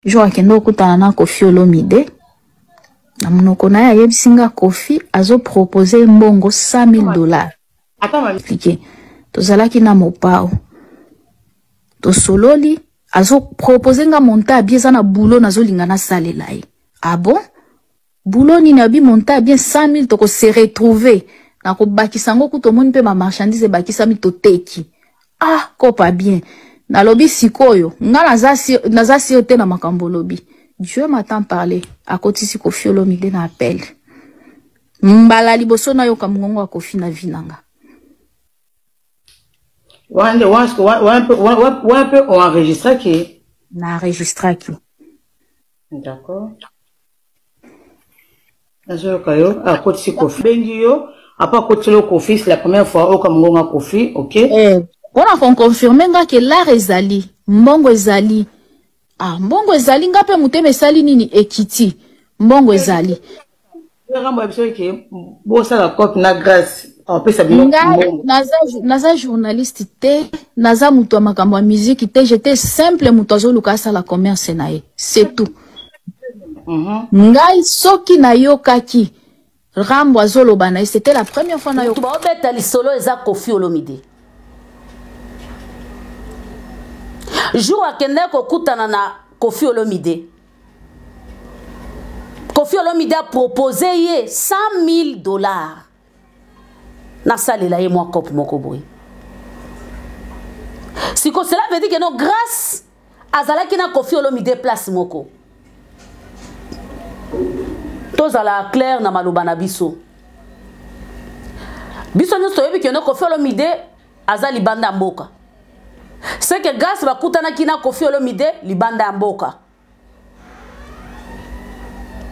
Jo akendo okutana na Koffi Olomide. Na monoko na ye yebisinga Koffi azo proposer mbongo $100,000. Attends, expliquer. Tozalaki na mopao. To sololi azo proposer nga monta bien na boulot nazo lingana salela ye. Ah bon? Boulot ni na bi monta bien 100,000 to ko se retrouver. Na ko bakisango ku to moni pe ma marchandise bakisa mi to teki. Ah, ko pas bien. Na lobi sikoyo, nga nazasi ote na makambo lobi. Dieu m'attend parler. À côté si Koffi Olomide na appel. Mbala liboso na yo kamungongo wa Koffi na vinanga. On peut enregistrer qui? Na enregistrer qui? D'accord. À côté si Koffi. Bengio, après côté le Koffi, c'est la première fois au kamungongo wa Koffi, ok? On a confirmé que l'art ezali, mbongo ezali. Ah, mbongo ezali ngape muteme sali nini ekiti. Mbongo ezali. Naza journaliste te, naza mutu makambo musique te, j'étais simple mutu azoluka sala commerce nae. C'est tout. Ngai soki na yokaki Rambo azoloba nae, c'était la première fois na yo. Tuba obeta lisolo eza Koffi Olomide. Jour akende kokutana na Koffi Olomide. Koffi Olomide a proposé ye $100,000. Na salela ye moi cop moko boy. Siko cela veut dire que non grâce azalaki na Koffi Olomide place moko. Tozala clair na maloba na biso. Biso nyonso yebi que non Koffi Olomide azali banda mboka. C'est que grâce à Koutana Kina Koffi Olomide, Libanda Mboka.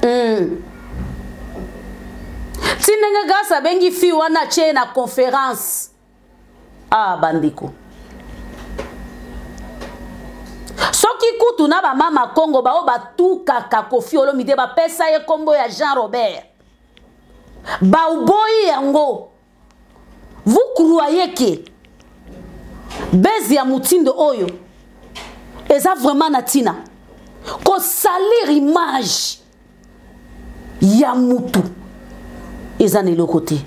Tinenge grâce à Bengi Fi wana tche na conférence. Ah bandiko. Soki kutu na ba mama Congo ba oba tout kaka Koffi Olomide ba pesa ye kombo ya Jean Robert. Ba uboyi yango. Vous croyez que bezi ya mutindo oyo eza vraiment natina ko salir image ya mutu eza ne côté.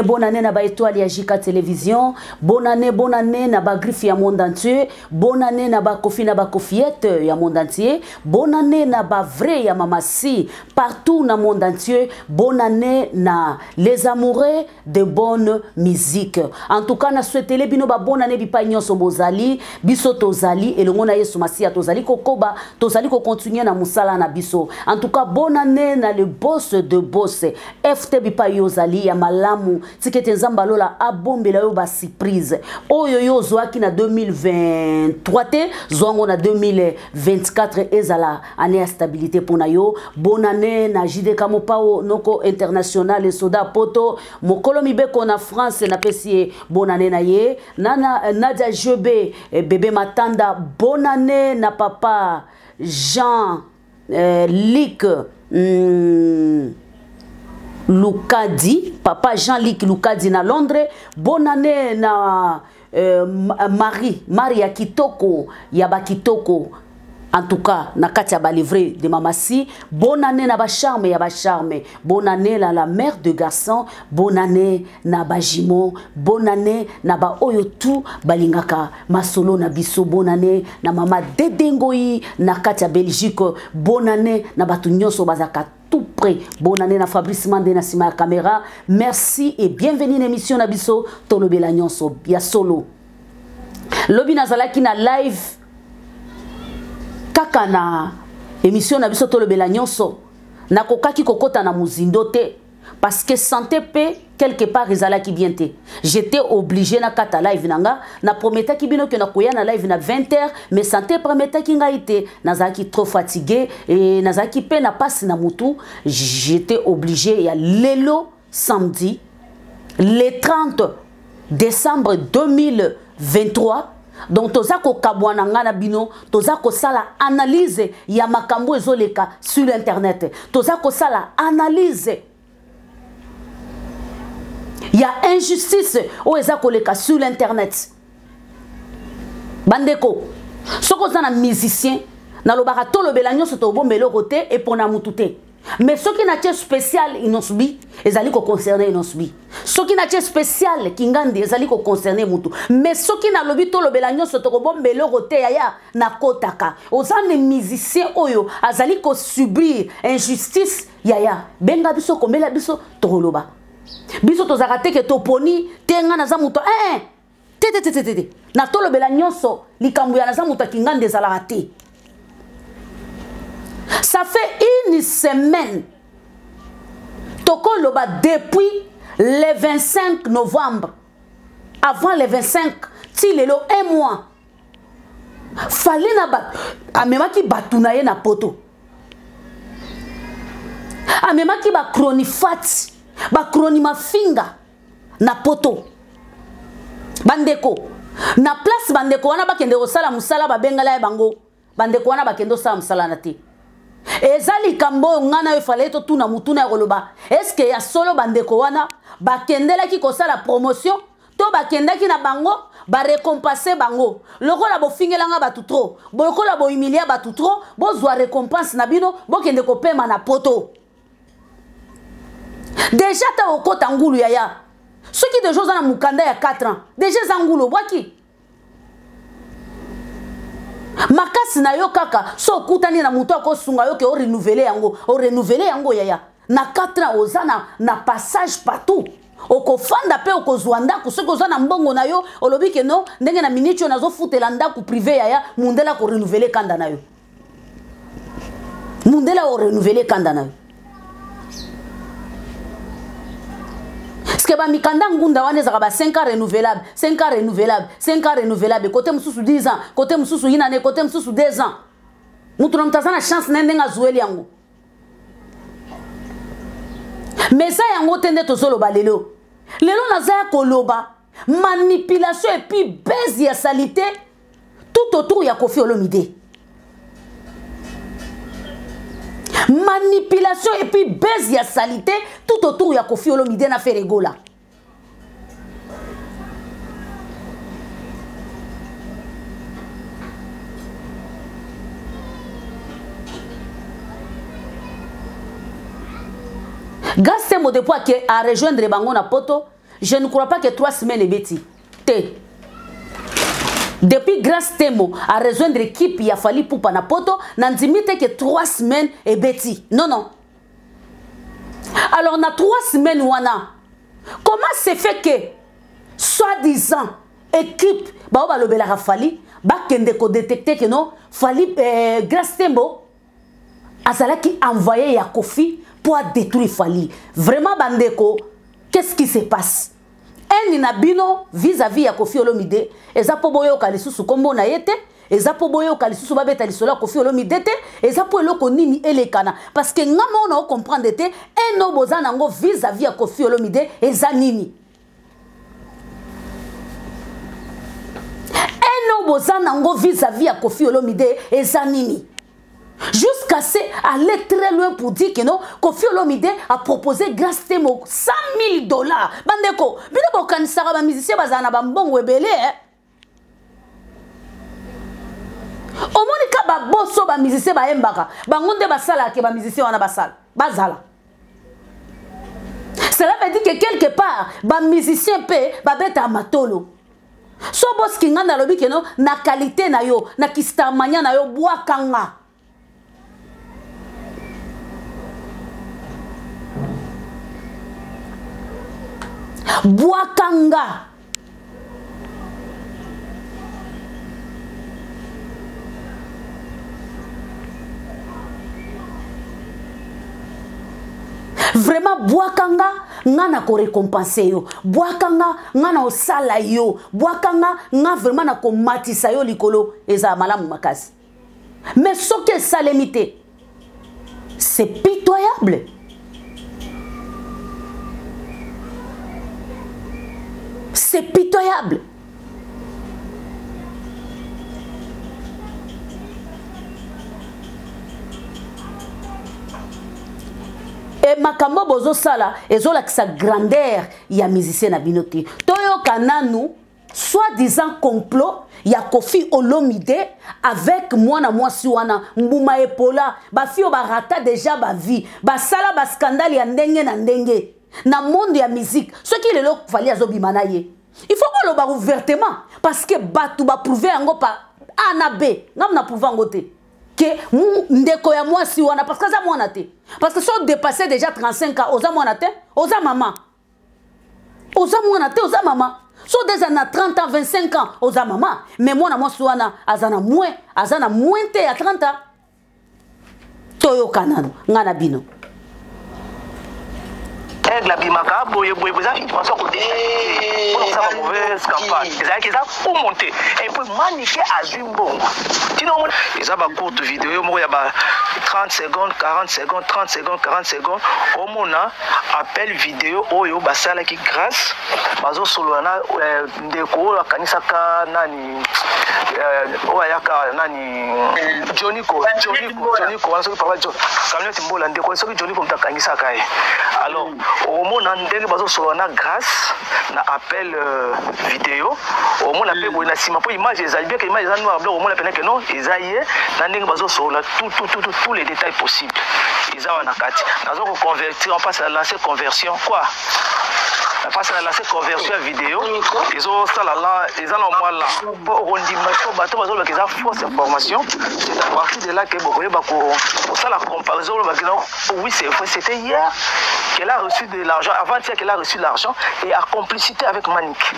Bonne année na ba étoile ya Jika Télévision, bonne année na ba griffe ya monde entier, bonne année na ba Koffi na ba Koffiette ya monde entier, bonne année na ba vrai ya Mamasi partout na monde entier, bonne année na les amoureux de bonne musique. En tout cas na souhaiter les bino ba bonne année bipa nyonso bozali, biso tozali elongo na Yesu Masia tozali kokoba, tozali ko continuer na musala na biso. En tout cas bonne année na le boss de boss, FT bipa yozali ya malamu tikete nzamba lola abombela yo ba surprise oyo yo zoaki na 2023 te zongo na 2024 ezala année ya stabilité pona yo. Bonne année na JD Kamopao noko international soda poto mokolo mibeko na France na pesi bonne année na ye nana Nadia Jebe bébé Matanda bonne année na papa Jean Lick Lukadi, papa Jean-Luc Lukadi na Londres. Bonne année na Maria Kitoko, Yaba Kitoko. En tout cas, na Katia ba livré de Mamasi. Bonne année na ba charme, Yaba charme. Bonne année la mère de garçon. Bonne année na ba Jimo. Bonne année na ba Oyotu balingaka masolo na biso. Bonne année na mama Dedengoi na Katia Belgique. Bonne année na ba tunyoso bazaka tout près. Bonne année na Fabrice Mandé na sima caméra. Merci et bienvenue à l'émission Nabiso Tolobela Nyonso ya solo. Lobi nazalaki na live kaka na émission Nabiso Tolobela Nyonso. Na kokaki kokota na muzindo te parce que santé pe quelque part ezala ki bien te. J'étais obligé na kata live nanga na prometa ki bino que na koya na live na 20h mais santé prometa ki nga ite nazaki trop fatigué et nazaki pe na passe na mutu. J'étais obligé ya lelo samedi le 30 décembre 2023 donc toza ko kabwana nga na bino toza ko sala analyse ya makambo ezoleka sur internet toza ko sala analyse ya injustice o eza koleka sur l'internet bandeko soko za na musicien na lobaka to lobela nyonso to bombelo côté et pona mutute mais ce qui n'a pas spécial inosbi ezali ko concerner inosbi ce qui n'a pas spécial kingandi ezali ko concerner mutu mais ce qui n'a lobi to lobela nyonso to bombelo côté ya na kotaka ozane musicien oyo azali ko subir injustice yaya benga biso komela biso to loba biso tozaka te ke toponi te nga naza mutu te na to lobela nyonso likambo ya naza mutu kingandi ezalaka te. Ça fait une semaine toko loba depuis le 25 novembre avant le 25 ti lelo un mois fallait na bat amemaki batuna ye na poto amemaki ba cronifat ba cronima finga na poto bandeko na place bandeko wana bakende kosala musala babengala bango bandeko wana bakende kosala musala na te. Ezali kambo ngana efale to tuna mutuna ya koloba est-ce que ya solo bandeko wana bakendela ki kosala promotion to bakendaki na bango ba récompenser bango lokola bo fingelanga batu trop lokola bo humilier batu trop bo zwa récompense na bino bo kende ko pema na poto déjà ta okota ngulu yaya ceux qui de choses na mukanda ya 4 ans déjà zangulu bwaki makasi na yo kaka so kutani na muto ko sunga yo ke o renouveler yango yaya na 4 ans ozana na passage partout oko fanda pe oko zwanda ko so ko zana mbongo na yo olobi ke no ndenge na minute na zo futela ndaku privé yaya mundela ko renouveler kanda na yo mundela o renouveler kanda na yo que ba mikanda ngunda wane zaka ba 5 ans renouvelable 5 ans renouvelable 5 ans renouvelable côté mususu 10 ans côté mususu inane côté mususu 2 ans mutu na mtazana chance nende nga zueli yango mais ça yango tende to solo ba lelo naza koloba manipulation et puis baisse ya salité tout autour ya Koffi Olomide manipulation et puis baisse ya salité tout autour ya Koffi Olomide na fait regola. Gasse mo depuis à rejoindre bango na poto, je ne crois pas que 3 semaines et bêti. Depuis grâce Temo à rejoindre l'équipe, il a fallu pour na poto, n'andimite que 3 semaines et bêti. Non. Alors, na 3 semaines, wana, comment c'est fait que, soi-disant, équipe, ba lobela rafali, ba kende ko détecter que non, fali grâce Temo, azala qui envoyé ya Koffi pour détruire Fali. Vraiment bandeko, qu'est-ce qui se passe? Un inabino vis-à-vis ya Koffi Olomide, eza po boyo kalisusu kombo na yete, eza po boyo kalisusu babeta lisola Koffi Olomide te, eza po eloko nini elekana parce que ngama ona o comprendre te, un no bozana ngo vis-à-vis ya Koffi Olomide eza nini? Un no bozana ngo vis-à-vis ya Koffi Olomide eza nini? Jusqu'à ce aller très loin pour dire que non, Koffi Olomide a proposé grâce Temo $100 000. Bandeko, bino bokanisaka ba musicien bazana ba mbongo ebele Omonika ba bosso ba musicien ba embaka, bangonde basala ke ba musicien wana basala, bazala. Cela veut dire que quelque part ba musicien pe ba beta matolo. So boss kinganda lobi ke non na qualité na yo, na kistamanya na yo bwakanga. Bwakanga vraiment bwakanga nga na ko récompenser yo bwaka nga na osala yo bwaka nga vraiment na ko matisa yo likolo eza malamu makasi mais soki esalemi te c'est pitoyable. C'est pitoyable. Et makambo bozo sala ezola kisa grandeur ya musicien na binote. Toyo kananu soi-disant complot ya Kofi Olomide avec mwana mwasi wana mbuma epola ba fio ba rata déjà ba vie ba sala ba scandale ya ndenge na ndenge na monde ya musique ce qui lelo fali azobima na ye il faut que lo ba ouvertement parce que batu ba prouver yango pa A na B ngam na prouver yango te que ndeko ya mwasi wana parce que za mwana te parce que so dépasser déjà 35 ans oza mwana te oza mama oza mwana te oza mama so déjà na 30 ans 25 ans oza mama mais mwana mwasi wana azana moins te ya 30 ans toyo kanano ngana bino la bimaka boye boza information côté pour ça la mauvaise campagne ils a pour monter et puis maniquer à Zimbabwe sinon ils a ba courte vidéo mo ya ba 30 secondes 40 secondes 30 secondes 40 secondes au mona appel vidéo oyo basala ki grâce bazo solana ndeko la kanisa ka nani oyaka nani Johnny ko wanso parler kamionete mbola ndeko so Johnny ko mtakanisa kai alors au monde ndenge bazo solana grâce na appel vidéo au monde appel boina sima pour image ezali bien que image za noir blanc au monde appel que non ezaye na ndenge bazo sola tous les détails possibles ils ont na kati nazo ko convertir on passe à lancer conversion quoi on passe à lancer conversion vidéo ils ont ça là ils ont moi là pour on dit bateau bazo la qu'ils fausse information c'est à partir de là que bokoye bako ça la comparaison oui c'est vrai c'était hier qu'elle a reçu de l'argent avant-hier qu'elle a reçu l'argent et a complicité avec Manique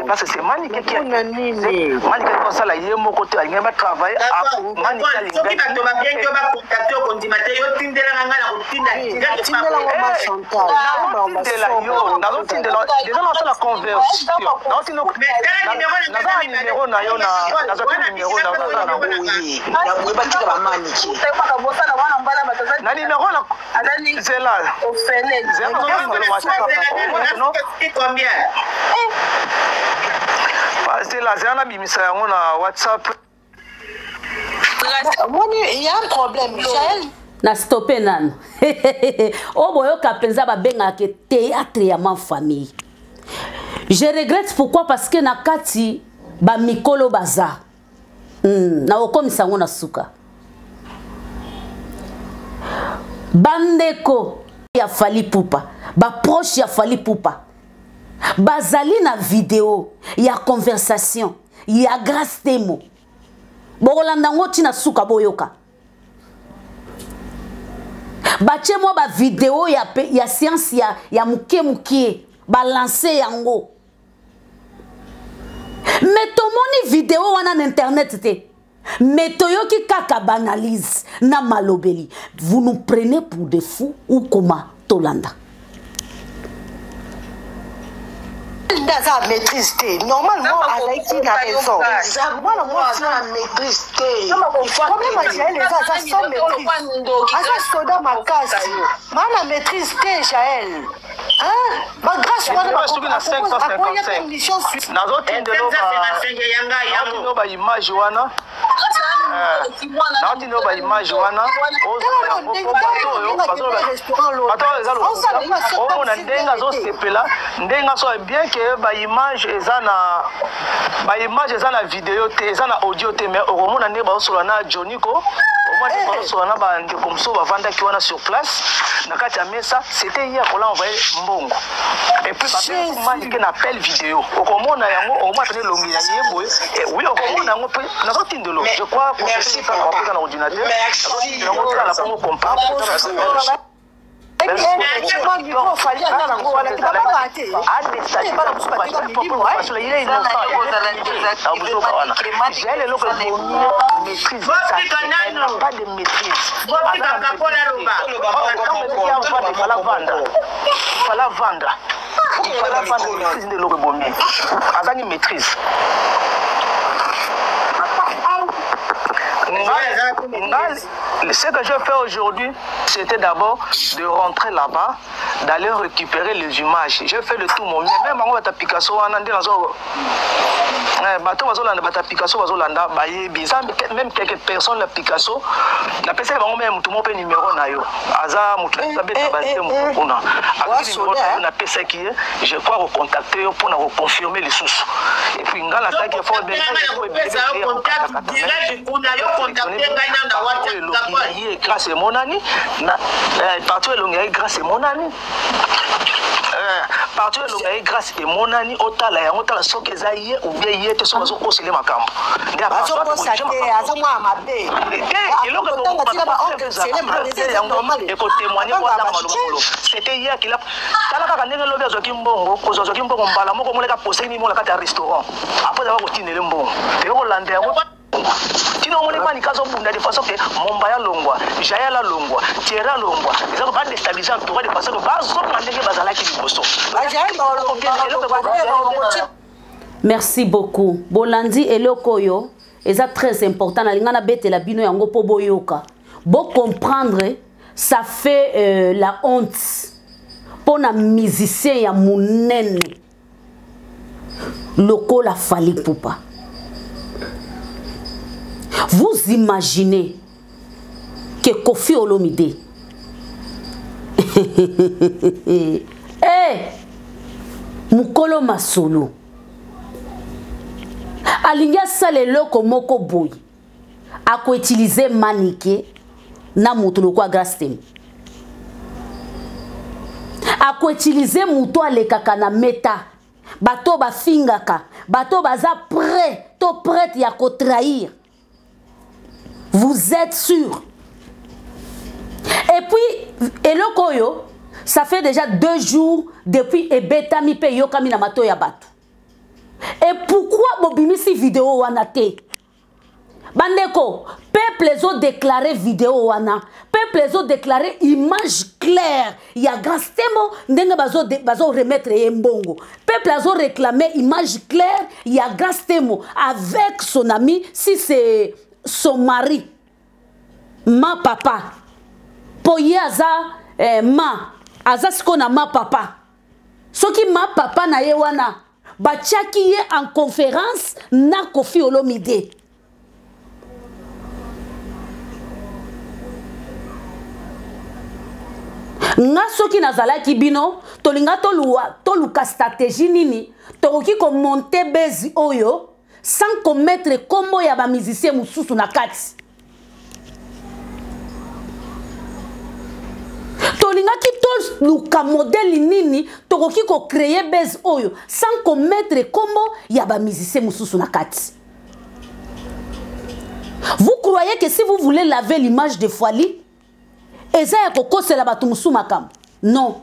parce que c'est Manique qui a Manique comme ça là il y a mon côté il y a travailler à Manique c'est là. C'est là, c'est un ami, on a WhatsApp. Il y a un problème, Michel. Na stoppé nan. O boyo kapenza ba benga ke théâtre ya ma famille. Je regrette pourquoi parce que na kati ba mikolo baza. Na okomisa ngona suka. Bandeko ya Fally Ipupa, ba proche ya Fally Ipupa. Bazali na vidéo ya conversation, ya grâce temo. Bokolanda ngo tina suka boyoka. Bache mo ba vidéo ya science ya muke ba lancer yango. Mais tomoni vidéo wana na internet te. Mais toyoki kaka banalise na malobeli. Vous nous prenez pour des fous ou comment Tolanda? Daza maîtrise. Normalement, Alaiki n'a raison. Moi, tu as maîtrise. Le problème, c'est les Aza sans maîtrise. Aza soda ma casse. Moi, la maîtrise, Jaël. Hein? Ma grâce, moi, bien que ba image ezana vidéo te ezana audio te mais au moment na ba solana Johnny ko au moins ba solana ba ndeko mso ba vanda ki wana sur place na kati ya mesa c'était hier qu'on l'a envoyé mbongo et puis ba manique na appel vidéo au moment na yango au moins tene longi ya yebo et oui au moment na ngope na sorti de l'eau je crois pour merci par rapport à l'ordinateur na sorti de l'eau la pour comparer Ce que je fais aujourd'hui, c'était d'abord de rentrer là-bas, d'aller récupérer les images. Je fais le tout mon mieux. Même si Picasso, même quelques personnes, la Picasso, la personne même tout mon numéro je crois recontacter pour confirmer les sources. Et puis, il grâce à mon ami, partout grâce à mon ami. Partout grâce à mon ami, autant la so que ça y est, ou bien y est, so que c'est ma camp. C'était hier qu'il a. Restaurant. Après avoir continué le bon. Et Hollandais. Tino on est pas ni kazo bunda de façon que Mombaya longwa, Jaya la longwa, Tierra longwa. Ils ont pas déstabilisé entouré de façon que bazo mandenge bazala ki liboso. Merci beaucoup. Bolandi et Lokoyo, et ça très important. Na lingana bete la bino yango po boyoka. Bon comprendre, ça fait la honte pour na musicien ya munene. Loko la Fally Ipupa. Vous imaginez que Koffi Olomide Mukolo Masolo alinga sale loko moko boy ako utiliser manike na mutu loko grâce tem ako utiliser mutu alekaka na meta bato ba fingaka bato baza prêt to prête ya ko trahir. Vous êtes sûr? Et puis, Elokoyo, ça fait déjà 2 jours depuis Ebeta mi pe yoka mi na mato ya batu. Et pourquoi bobimi si vidéo wana te? Bandeko, peuple les ont déclaré vidéo wana. Peuple les ont déclaré image claire. Il y a Gastemo, ndenge bazo remettre mbongo. Peuple les ont réclamé image claire. Il y a Gastemo avec son ami, si c'est son mari, ma papa, poye aza aza skona ma papa. Ce qui ma papa na ye wana, bachaki ye en conférence na Koffi Olomide. Nga soki nazalaki bino, tolinga toluka stratégie nini, tokoki ko monter bezi oyo, sans commettre combo ya ba musicien mususu na kati. Tolinga ki toluka modèle nini tokoki ko créer base oyo sans commettre combo ya ba musicien mususu na kati. Vous croyez que si vous voulez laver l'image de Fally, eza ya kokosela batu musu makam? Non.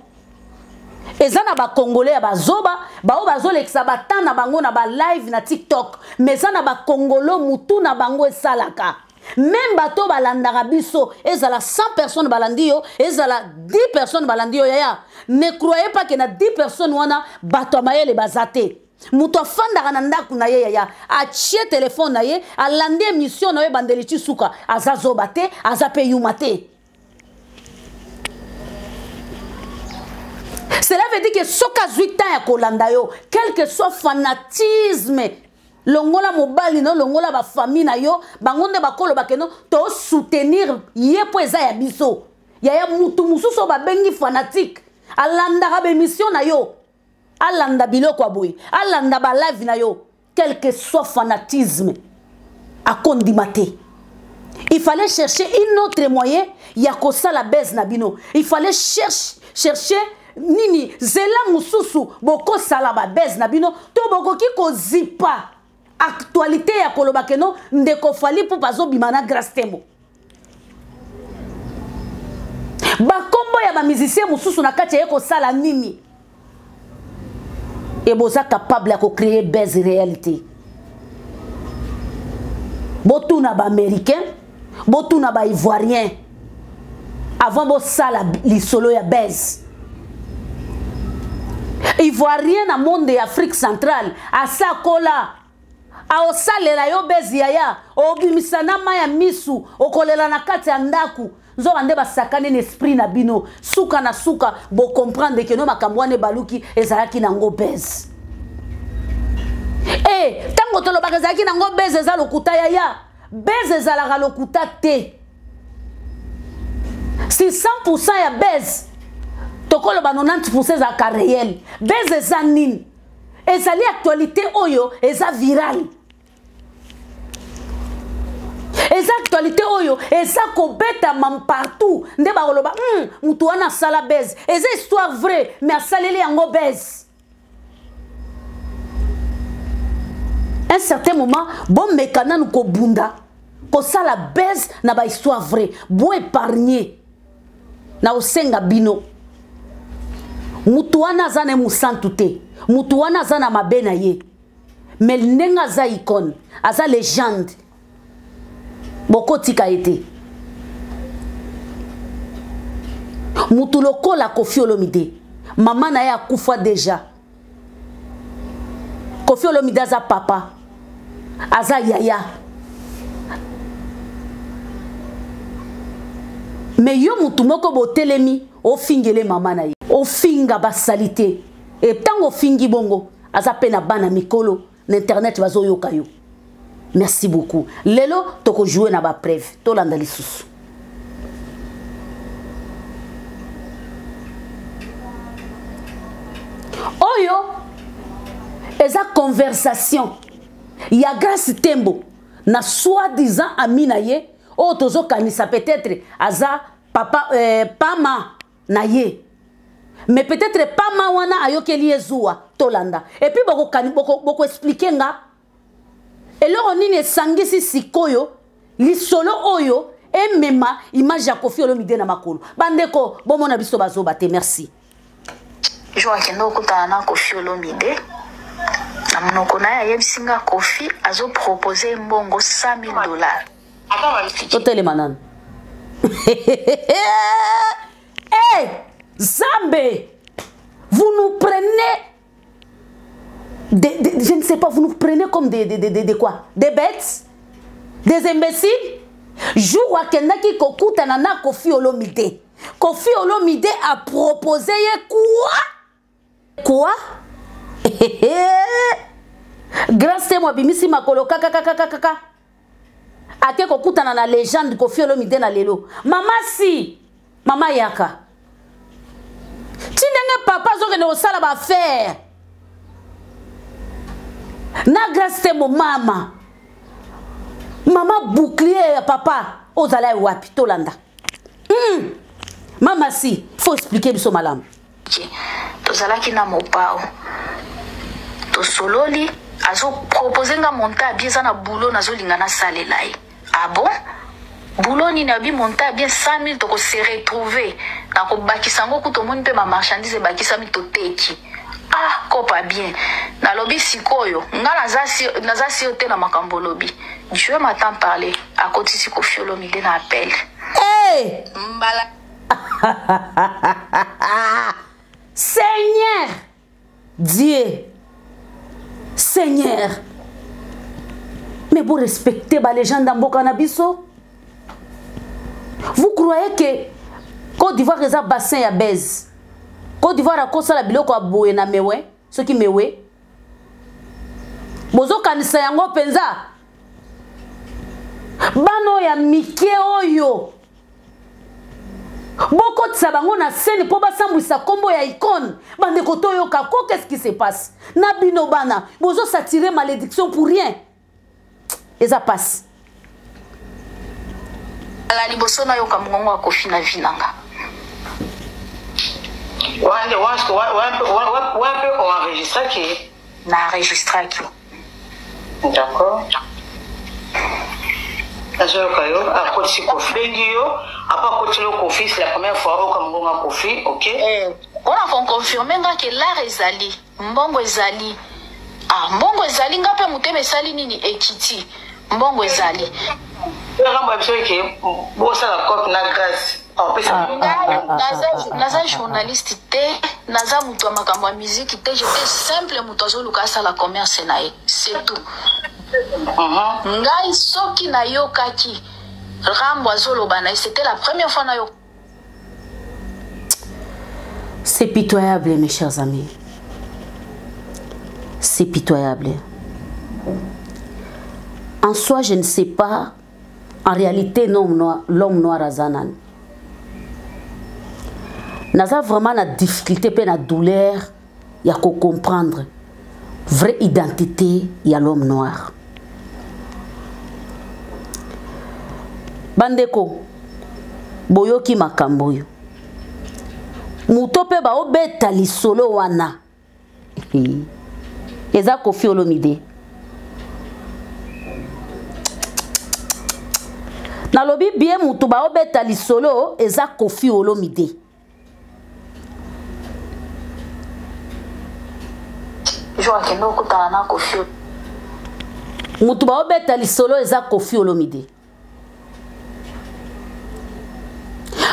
Eza na ba congolais ya bazoba, bao bazolekisa batana bango na ba live na TikTok, mais eza na ba congolo mutu na bango esalaka. Même bato balandaka biso, ezala 100 personnes balandio, ezala 10 personnes balandio yaya. Ne croyez pas que na 10 personnes wana bato mayele bazate. Muto fandaka na ndaku na ye yaya, achie téléphone na ye, alande émission na ye bandelichi suka, azazoba te, azape yuma te. Cela veut dire que soka 8 ans ya kolanda yo, quel que soit fanatisme, longola mobali no longola ba famille na yo, bangonde bakolo bakeno to soutenir ye po eza ya biso. Ya mutu mususu ba bengi fanatique, alanda ka be mission na yo. Alanda biloko aboui, alanda ba live na yo, quel que soit fanatisme, a kondimate. Il fallait chercher un autre moyen, yakosa la baisse na bino. Il fallait chercher nini zela mususu boko sala ba baisse na bino, to boko ki ko zipa actualité ya kolobakeno ndeko Fally Ipupa zo bimana grâce tembo. Bakombo ya ba musicien mususu na kati yeko sala nini. Et boza capable de créer belles réalités. Botou na ba américain, botou na ba ivoirien. Avant bo sala li solo ya belles. Ivoirien na monde Afrique centrale, asa kola. A osalela yo bezi yaya, obimisana maya misu, okolela na kati ya ndaku. Nzo ande ba sakane n'esprit na bino, suka na suka, bo comprendre que no makambwane baluki ezalaki nango bezi. Eh, tango tolo bakazaki nango bezi eza lokuta yaya, bezi ezalaka lokuta te. Si 100% ya bezi, tokolo ba 90% ezalaka réel. Bezi eza nini? Ezali actualité oyo eza viral. Eza actualité oyo eza kobeta mam partout. Nde ba koloba mutu wana sala beze. Eza histoire vraie mais asaleli yango beze. Un certain moment bon mekana nu ko bunda ko sala beze na ba histoire vraie. Bo épargner na osenga bino. Mutu wana zane musantu te. Mutu wana zana mabena ye. Mais nenga za icône, aza légende. Boko tika été. Mutu lokola Koffi Olomide. Maman na ya kufa déjà. Koffi Olomide aza papa. Aza yaya. Mais yo mutu moko botelemi o fingele maman na ye. O finga basalite. Et tant au fingi bongo, aza pena bana mikolo, l'internet bazo yoka yo. Merci beaucoup. Lelo, toko jouer na ba preuve. To landa lisusu. Oyo, eza conversation. Ya grâce tembo. Na soi-disant amina ye. O tozo kanisa peut-être, aza papa, pama na ye. Mais peut-être pas mawana ayokeli ezua tolanda. Et puis boko expliquer nga. Et là on est sangisi sikoyo li solo oyo et mema image ya Koffi Olomide na makolo. Bandeko bomona biso bazo bate merci. Jo akendo kutana na Koffi Olomide. Na monoko na ya yebisinga Koffi azo proposer mbongo $100,000. Totele manan. Hey! Zambé, vous nous prenez je ne sais pas, vous nous prenez comme des quoi? Des bêtes? Des imbéciles? Jour à Kendaki Kokuta Nana Koffi Olomide. Koffi Olomide a proposé quoi? Quoi? Grâce à moi, bimisi makolo kaka. Ake Kokuta Nana légende Koffi Olomide na lelo. Mama si, mama yaka. Tinenge papa zo ne osala ba faire. Na grâce te mo mama. Mama bouclier ya papa ozala wapi tolanda. Mama si, faut expliquer biso malam. Tozala ki na mopao. To sololi azo proposer nga monta bien na boulot nazo lingana salelai. Ah bon? Boulot ni na bi monta bien 100,000 to ko se retrouver. Na ko bakisango ku to moni pe ma marchandise bakisami to teki. Ah, ko pas bien. Na lobi sikoyo, nga nazasi ote na makambo lobi. Dieu m'attend parler. À côté si Koffi Olomide na appel. Hey! Mbala. Seigneur! Dieu! Seigneur! Mais vous respectez les gens d'Amboka Nabiso? Vous croyez que Côte d'Ivoire est un bassin à baise? Côte d'Ivoire a cause la biloko a boé na mewe, ce qui mewe. Bozo kanisa yango penza. Bano ya mike oyo. Boko tsabango na scène po basambwisa kombo ya icône. Bande koto yo kako, qu'est-ce qui se passe? Na bino bana, bozo s'attirer malédiction pour rien. Et ça passe. La liboso na yo kamungo wa Koffi na vinanga. Ouais, on enregistre qui? Na enregistre qui? D'accord. Azo kayo, a Koffi bengi yo, Après, quand tu le Kofi, c'est la première fois comme on a Kofi, ok? On a confirmé que l'art ezali, mbongo ezali. Ah, mbongo ezali ngape muteme sali nini ekiti. Mbongo ezali. Naza journaliste te, naza mutu wa makambo ya musique te, j'étais simple mutu azoluka asala commerce na ye, c'est tout. Ngai soki na yokaki Rambo azoloba na ye, c'était la première fois na yo. C'est pitoyable, mes chers amis. C'est pitoyable. En soi, je ne sais pas. En réalité, l'homme noir a zanan. Naza vraiment la difficulté, la douleur, il y a qu'à comprendre. Vraie identité, il y a l'homme noir. Bandeko, boyoki makamboyo. Mutope ba obeta li solo wana. Eza Koffi Olomide. Na lobi bien mutu ba obeta li solo eza Koffi Olomide. Joa kendo kutana na Koffi. Mutu ba obeta li solo eza Koffi Olomide.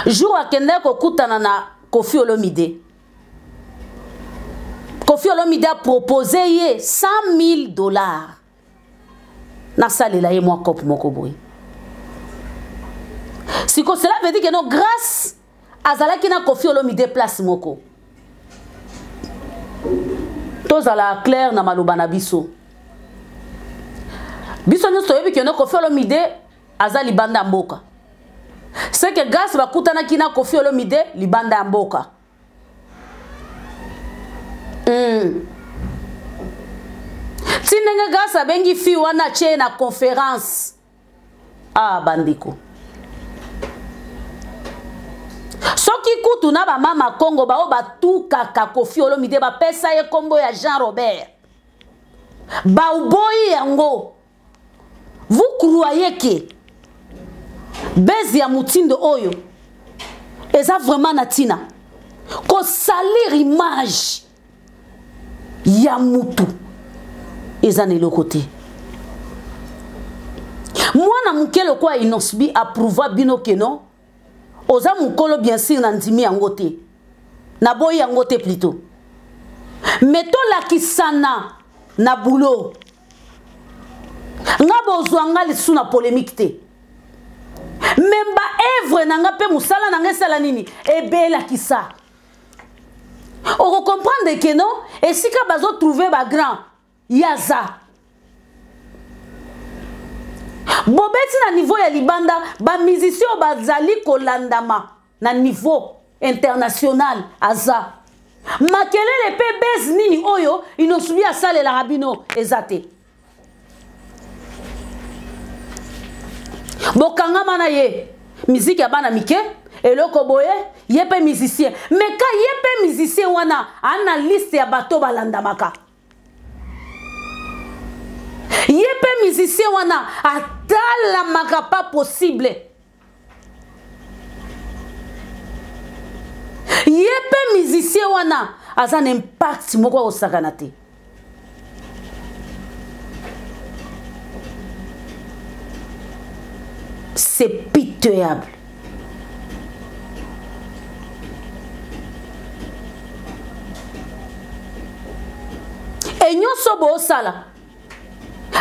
Jour akende kokutana na Koffi Olomide. Koffi Olomide a proposé ye $100,000. Na salela ye mwa kop moko boy. Si cela veut dire que non, grâce à Zalaki na Koffi Olomide place moko. Tozala clair na malobana biso. Biso nous soyebi que non Koffi Olomide azali banda mboka. C'est que grâce à bakutana kina Koffi Olomide libanda mboka. Tinenge grâce à bengi fi wana che na conférence. Ah bandiko. Soki kutu na ba mama Congo ba o ba tu kaka Koffi Olomide ba pesa ye kombo ya Jean Robert. Ba uboyi yango. Vous croyez que bezi ya mutindo oyo eza vraiment natina ko salir image ya mutu eza ne lokote mwana mukelo kwa inosbi approuva bino keno oza mukolo bien sûr na ndimi yango te na boyi yango te plutôt meto la kisana na boulot nga bozwanga lisu na polémique te memba evre nanga pe musala nanga sala nini ebela kisa on comprendre que non et si ka bazo trouver ba grand yaza bobeti na niveau ya libanda ba musicien bazali kolandama na niveau international aza makelele pe bez nini oyo inosubi asale la rabino ezate bokanga na ye musique ya bana mike eloko boye yepe musicien mais ka yepe musicien wana ana liste ya bato balandamaka yepe musicien wana atalamaka pas possible yepe musicien wana aza na impact moko osakana te. C'est pitoyable. Et nous sommes au sala.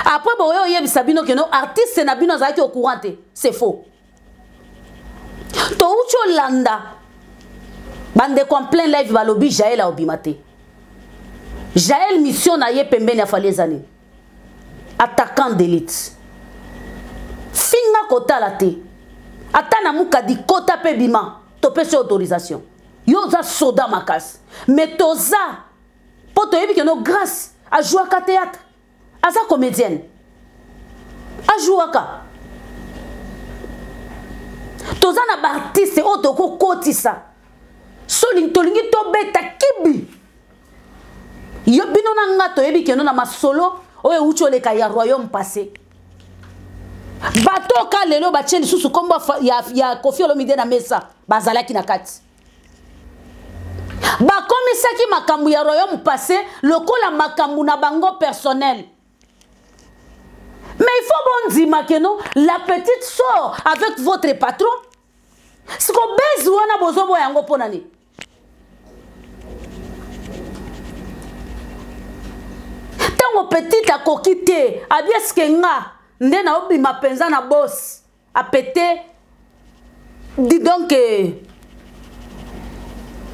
Après, boyo yebisa bino que nos artistes na bino zaki au courant. C'est faux. To ucho landa. Bande complain live balobi Jaël a obimate. Jaël mission na ye pembeni a falezani. Attaquant d'élite. Finga kota la te. Atana muka di kota pe bima. Tope se autorisation. Yoza soda makas. Mais toza. Poto yebi que no grâce. A jouer à théâtre. A sa comédienne. A jouer à toza na ba artiste otoko kotisa. Soling tolingi to beta kibi. Yo bino na ngato yebi que no na masolo. Oye ucho le kaya royaume passé. bato ka lelo batie lisusu kombo ya Koffi Olomide na mesa bazalaki na kati bakomisaki makambo ya royaume passé lokola makambo na bango personnel. Mais il faut bon dire que non, la petite sort avec votre patron. Ce qu'on baise ou on a besoin de yango ponani. Tango petite a kokité, a bien ce que nga, ndena obi ma penza na boss, a pété. Dis donc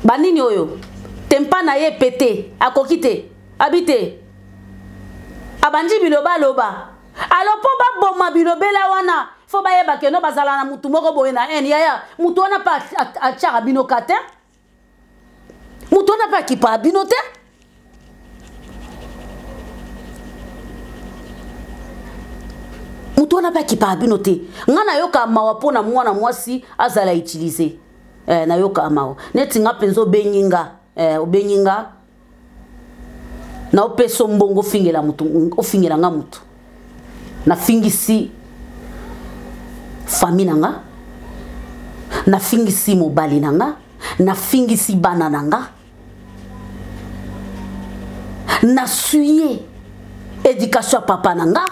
banini oyo, tempa na ye pété, a kokité, habité. Abandi biloba loba. Alors pour ba boma bilobela wana faut ba yeba ke no bazala na mutu moko boye na en yaya mutu wana pa a tchara bino kate mutu wana pa ki pa bino te mutu wana pa ki pa bino te ngana yoka mawa pona mwana mwasi azala utiliser na yoka mawa neti nga penzo benyinga obenyinga na opeso mbongo fingela mutu ofingela nga mutu na fingisi famille nanga na fingisi mobali nanga na fingisi bana nanga na suye éducation papa nanga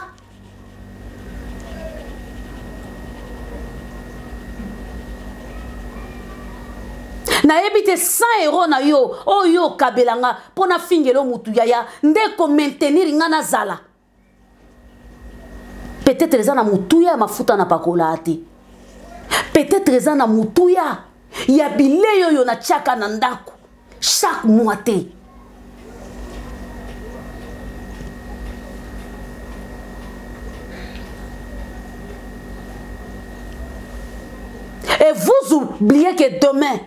na ebite 100 € na yo oyo kabelanga pona fingelo mutu yaya ndeko maintenir nga na zala. Peut-être les gens na mutuya mafuta na pakola ati. Peut-être les gens na mutuya ya bile yo na chaka na ndako chaque mois te. Et vous oubliez que demain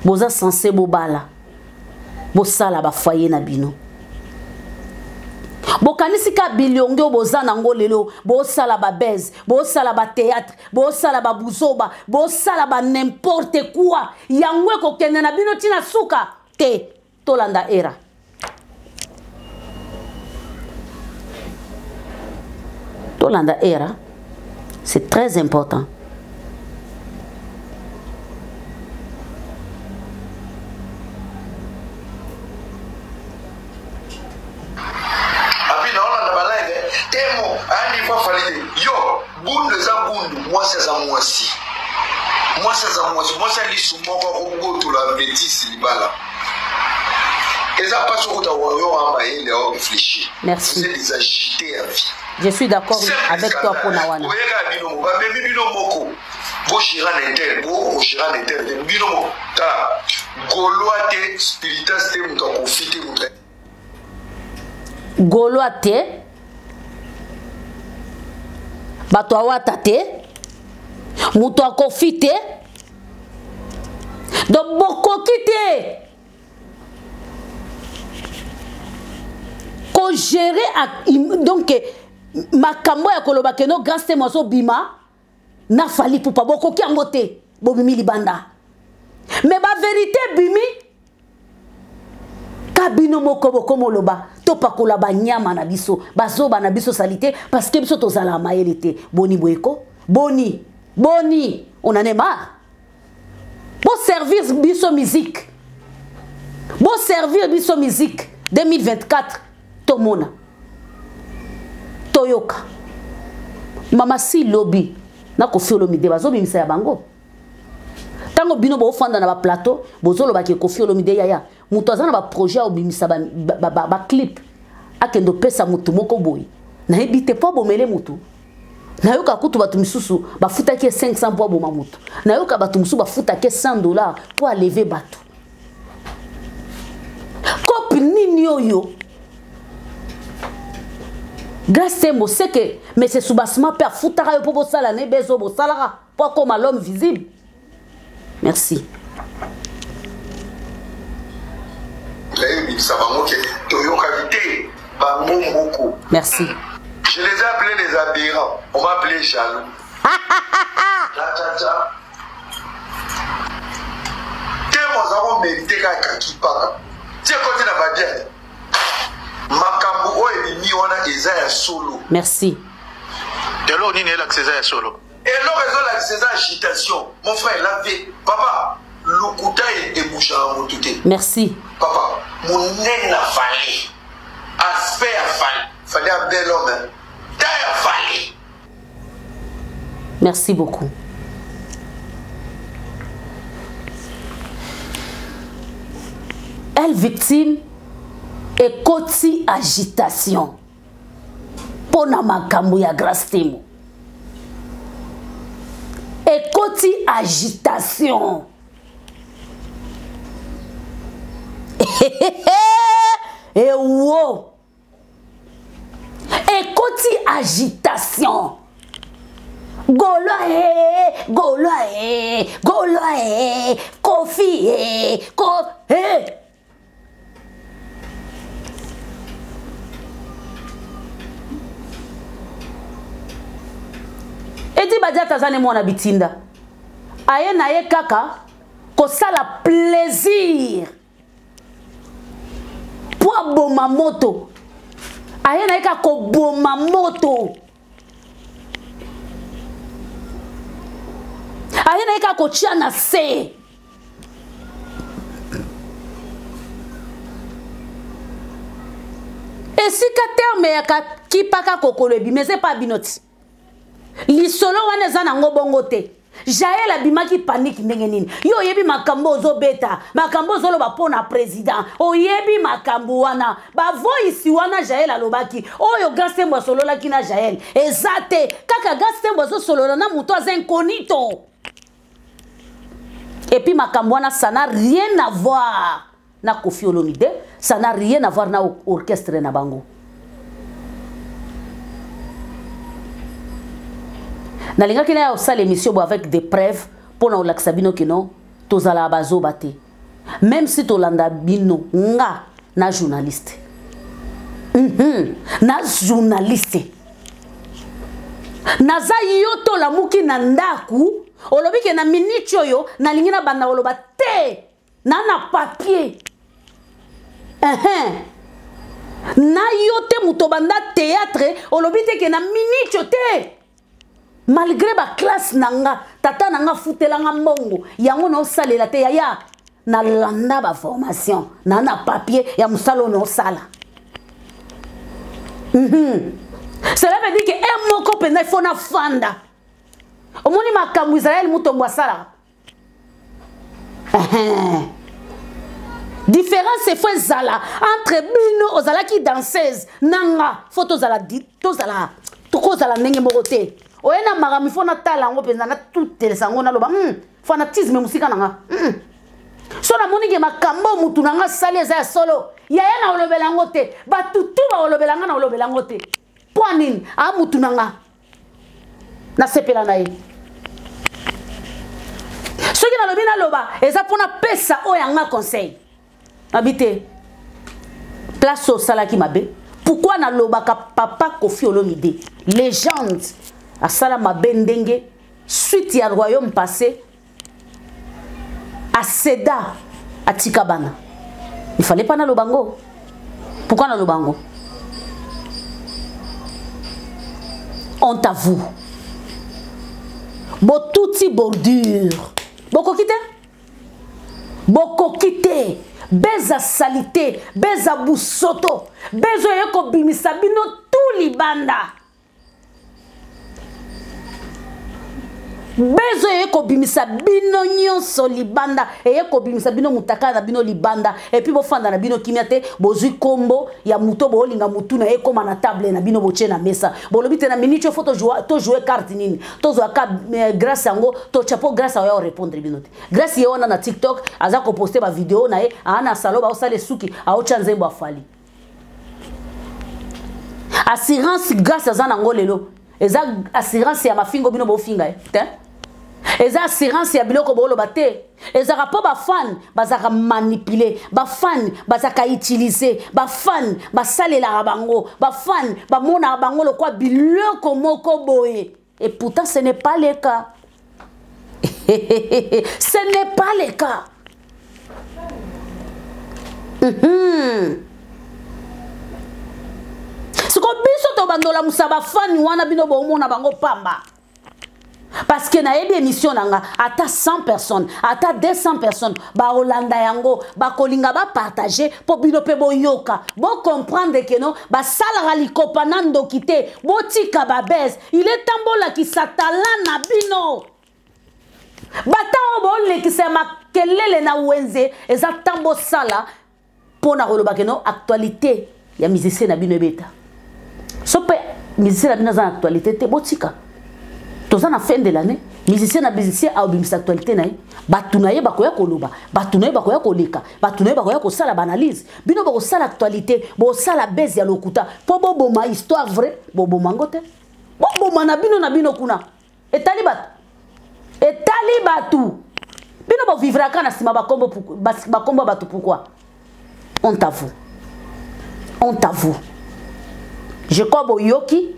vous êtes censé bobala bosala ba foyer na bino. Bokanisi ka biliongo bozana ngolelo bosala ba base bosala ba théâtre bosala ba buzoba bosala ba n'importe quoi yangwe ko kende na bino tina suka te tolanda era. Tolanda era, c'est très important. Moi c'est ça lissu moko ko to la bêtise libala. Et ça passe au temps réfléchir. Merci. Vous les agiter à vie. Je suis d'accord avec toi pour Nawana. Goloate bato awata te muto akofi te donc bokoki te ko gérer donc makambo ya koloba ke no grâce te mozo bima na fali pupa bokoki yango te bobimi libanda mais ba vérité bimi kabino moko boko moloba to pakola ba nyama na biso bazoba na biso salité parce que biso tozala mayelité boni boeko boni on en est marre. Bon service biso musique 2024 tomona toyoka mama si lobby na Koffi Olomide bazobi misa ya bango tango bino bo fanda na ba plateau bozolo ba ke Koffi Olomide yaya muto azana ba projet obimisa ba clip akendo pesa mutu moko boy na ebite po bomele mutu na yoka kutu batu misusu bafuta ke 500 po boma mutu na yoka batu misusu bafuta ke $100 pour lever batu kopi nini oyo grâce mo c'est que mais c'est soubassement per futara yo po bosala ne bezo bosala pour comme l'homme visible. Merci. Merci. Je les ai appelés les aberrants. On m'a appelé jaloux. eza solo. Merci. De l'eau, ni la César solo. Et l'eau raison la César agitation. Mon frère, la vie. Papa, le couteau est bouché à mon touté. Merci. Papa, mon nez a fallu. Aspect a fallu. Fallait un bel homme. Taille a fallu. Merci beaucoup. Elle victime et koti agitation. Pona makambo ya grâce temo. Et koti agitation. Et wow. Et koti agitation. Golo golo golo Kofi Edi badia tazane mwana bitinda. Aye na ye kaka ko sala plaisir. Pour boma moto. Aye na ye kaka ko boma moto. Aye na ye kaka ko chia na se. Esika terme ya kipaka kokolobi mais c'est pas binoti. Lisolo wana eza nango bongo te. Jael abimaki panique ndenge nini. Yo yebi makambo ozobeta, makambo ozoloba pona président. Oyebi makambo wana. Ba voice wana Jael alobaki. Oyo Gastembo solola kina Jael. Ezate kaka Gastembo zo solola na muto aza incognito. Et puis makambo wana ça n'a rien à voir na Koffi Olomide, ça n'a rien à voir na orchestre na bango. Nalinga kina ya osala émission avec des preuves pour na olakisa bino kino tozala bazo bate. Même si tolanda bino nga na journaliste. Na journaliste. Naza yoto la muki na ndaku olobi ke na minute oyo nalingi na banda oloba te na papier. Na yote mutobanda théâtre olobi te ke na minute te. Malgré ba classe nanga tata nanga futelanga mbongo yango no salela te ya na landa ba formation na papier ya musalo no sala. Cela veut dire que un moko pena il faut na fanda. Omoni makambo Israël mutombo sala. Différence c'est fois zala entre bino ozala ki danseuse nanga photo zala dit to zala to zala ndenge moko te. Oyena magami fona tala ngo penza na tutele sango na loba fanatisme musika nanga so na moni ke makambo mutu nanga sali eza solo ya na olobela ngo te batutu ba olobela nga na olobela ngo te poanini a mutu nanga na sepela na ye soki na lobi na loba eza pona pesa oyanga conseil habité place au salaki mabe pourquoi na loba ka papa Koffi Olomide légende asala mabendenge suite ya royaume passé à Seda à Tikabana. Il fallait pas na lobango. Pourquoi na lobango? On t'avoue. Botouti bordure. Boko kite? Boko kite. Beza salité. Beza busoto. Bezo yeko bimisabino tout libanda. Bezo yeko bimisa bino nyonso libanda yeko bimisa bino mutaka na bino libanda et puis bo fanda na bino kimiate bozui kombo ya muto bo linga mutu na eko na table na bino boche na mesa bolobite na minute photo jouer carte nini to zo ka grâce yango to chapeau grâce ya répondre bino te grâce ye ona na TikTok aza ko poster ba vidéo na ye ana saloba o sale suki a o chanze bo afali assurance grâce à zanango lelo eza assurance ya mafingo bino bo finga te eza assurance ya biloko bolo bate eza rapo ba fan bazaka manipuler ba fan bazaka utiliser ba fan basalela bango ba fan ba mona bango lo kwa biloko moko boye et pourtant ce n'est pas le cas. Ce n'est pas le cas. Ce qu'on biso bandola musaba fani wana bino bomona bango pamba. Parce que na yebi émission nanga ata 100 personnes, ata 200 personnes ba Olanda yango ba kolinga ba partager po bino pe boyoka. Bo comprendre que non ba sala likopa nando kité, bo tika ba base. Il est tambola ki satala na bino. Batao bo le ki se makelele na wenze eza tambo sala pour na roloba que non actualité ya musicien na bino beta. Sope musicien na bino za actualité te botika. Toza na fin de l'année, musicien na musicien a obimisa actualité na ye, batunaye bakoya koloba, batunaye bakoya koleka, batunaye bakoya kosala banalise, bino bako sala actualité, bo sala base ya lokuta, po bo boma histoire vraie, bo boma ngote. Bo boma na bino kuna. Etali batu. Bino bo vivra kana sima bakombo batu pourquoi? On t'avoue. Je crois bo yoki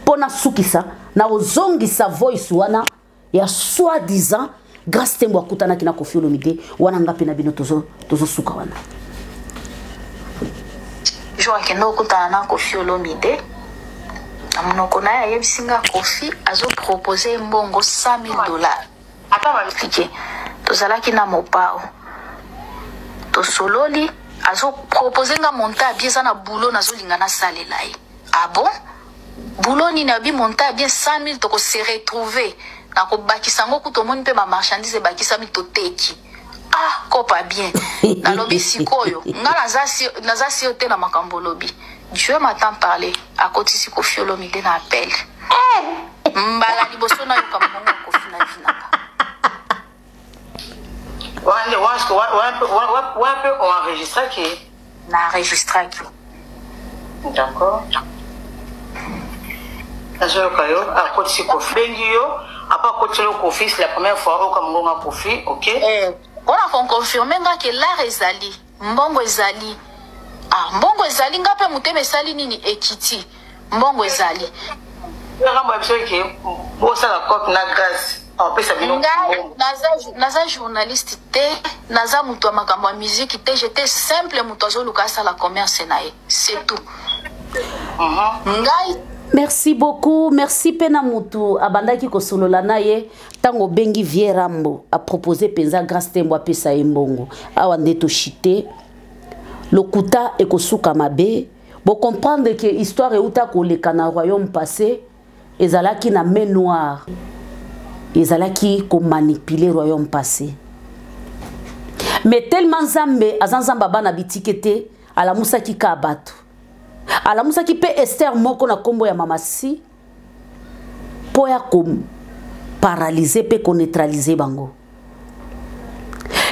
pona sukisa na ozongi sa voice wana ya soi-disant grâce tembo akutana kina Koffi Olomide wana ngapi na bino tozo suka wana. Joa kendo okutana na Koffi Olomide amunoko na ya yebisinga Koffi azo proposer mbongo $100,000. Ata ba expliquer. Tozalaki na mopao. Tosololi azo proposer nga monta bieza na boulot nazo lingana salela ye. Ah bon? Bouloni na bi monta bien 100,000 toko se retrouver na ko bakisango kutomoni pe ma marchandise bakisami toteki. Ah, kopa bien. Na lobi sikoyo, nga nazasi ote na makambo lobi. Dieu m'attend parler à côté si Koffi Olomide na appel. Mbala liboso na yoka mongo Koffi na vinaka. Ouais, on enregistre qui? Na enregistre qui. D'accord. À côté si Koffi Bengio, après côté le Koffi, c'est la première fois au Cameroun à Koffi, ok? On a confirmé que l'art ezali, mbongo ezali. Ah, mbongo ezali ngape muteme ezali nini ekiti. Mbongo ezali. Naza journaliste te, naza mutu wa makambo ya musique te, j'étais simple mutu azoluka sala commerce na ye. C'est tout. Ngai Merci beaucoup, merci pena mutu abandaki kosolola na ye tango bengi Vierambo a proposé penza grâce tembo apesa mbongo awa ndeto chité lokuta ekosuka mabe bo comprendre que histoire euta koleka na royaume passé ezalaki na main noire ezalaki ko manipuler royaume passé mais tellement Nzambe azanzamba bana bitikete ala musaki ka bato ala musaki pe Esther moko na kombo ya mamasi po ya ko paralyser pe ko neutraliser bango.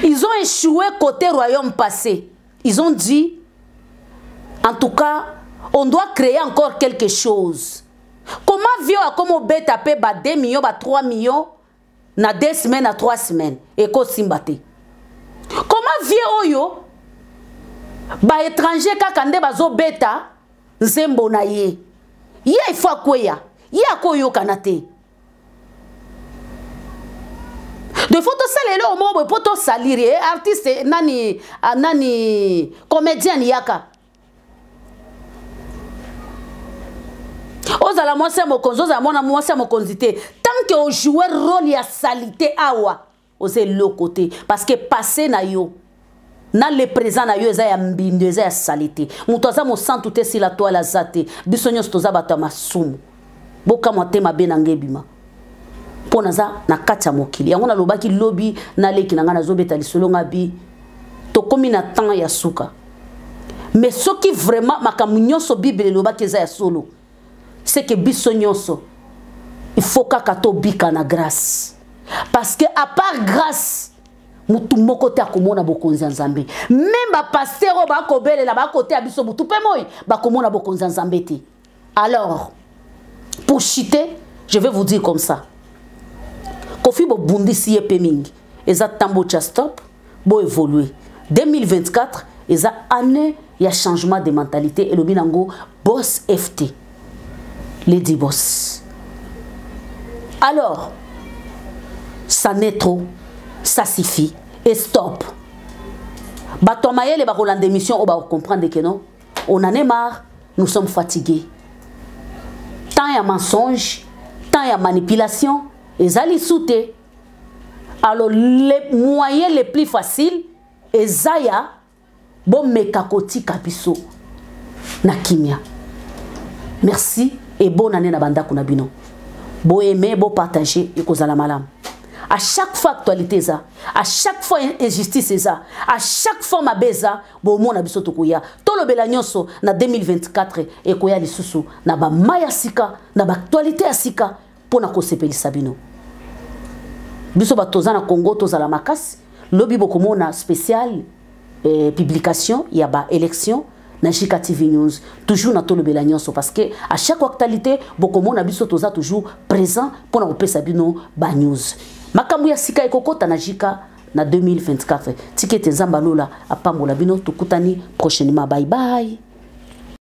Ils ont échoué côté royaume passé. Ils ont dit en tout cas on doit créer encore quelque chose. Comment vieux a comme beta pe ba 2 millions ba 3 millions na 2 semaines na 3 semaines et ko simbate. Comment vieux oyo ba étranger kaka nde bazo beta nzembo na ye. Ye il faut kweya. Ye akoyo kanate. De photo salele au moment poto salire artiste nani comédien yaka. Ozala mwasi mokonzo za mwana mwasi mokonzité tant que on joue rôle ya salité awa ose le côté parce que passé na yo na le présent na yo eza ya mbindo eza ya salité muto aza mo santu te sila to ala zate biso nyonso toza bato masumu boka motema be na ngebima pona za na kati ya mokili yango na lobaki lobi na leki na nga na zobeta lisolo ngabi to komi na temps ya suka mais soki vraiment makambo nyonso bible lobaki eza ya solo c'est que biso nyonso il faut kaka to bika na grâce parce que à part grâce mutu moko te akomona bokonzi nzambe même ba pasteur o ba kobelela ba côté abiso mutu pe moyi ba komona bokonzi nzambe te. Alors pour chiter je vais vous dire comme ça Koffi bo bundisi ye pe mingi eza tambo cha stop bo évoluer 2024 eza année ya changement de mentalité et le binango boss FT Lady Boss. Alors ça n'est trop, ça suffit et stop. Batomaye les barolandes d'émission on va comprendre que non, on en est marre, nous sommes fatigués. tant il y a mensonge, tant il y a manipulation, et ça les soute. Alors les moyens les plus faciles, et ça y a bon mekakoti kapiso na kimia. Merci et bonne année na banda kunabino. Bo aimer, bo partager et kozala malam. À chaque fois actualité ça, à chaque fois injustice ça, à chaque fois ma beza, bo mo na biso tokoya. To lo bela nyonso na 2024 et koya lisusu na ba maya sika, na ba actualité asika pona ko sepelisa bino. Biso ba tozana Congo tozala makasi, lobi boko mona spécial publication, il y a ba élection na Jika TV News, toujours na tolo bela nyonso parce que à chaque actualité boko mona biso toza toujours présent pona ko pesa bino ba news. Makambu ya sika ekokota na Jika na 2024. Tikete nzamba lola apambola bino tukutani prochainement. Bye bye.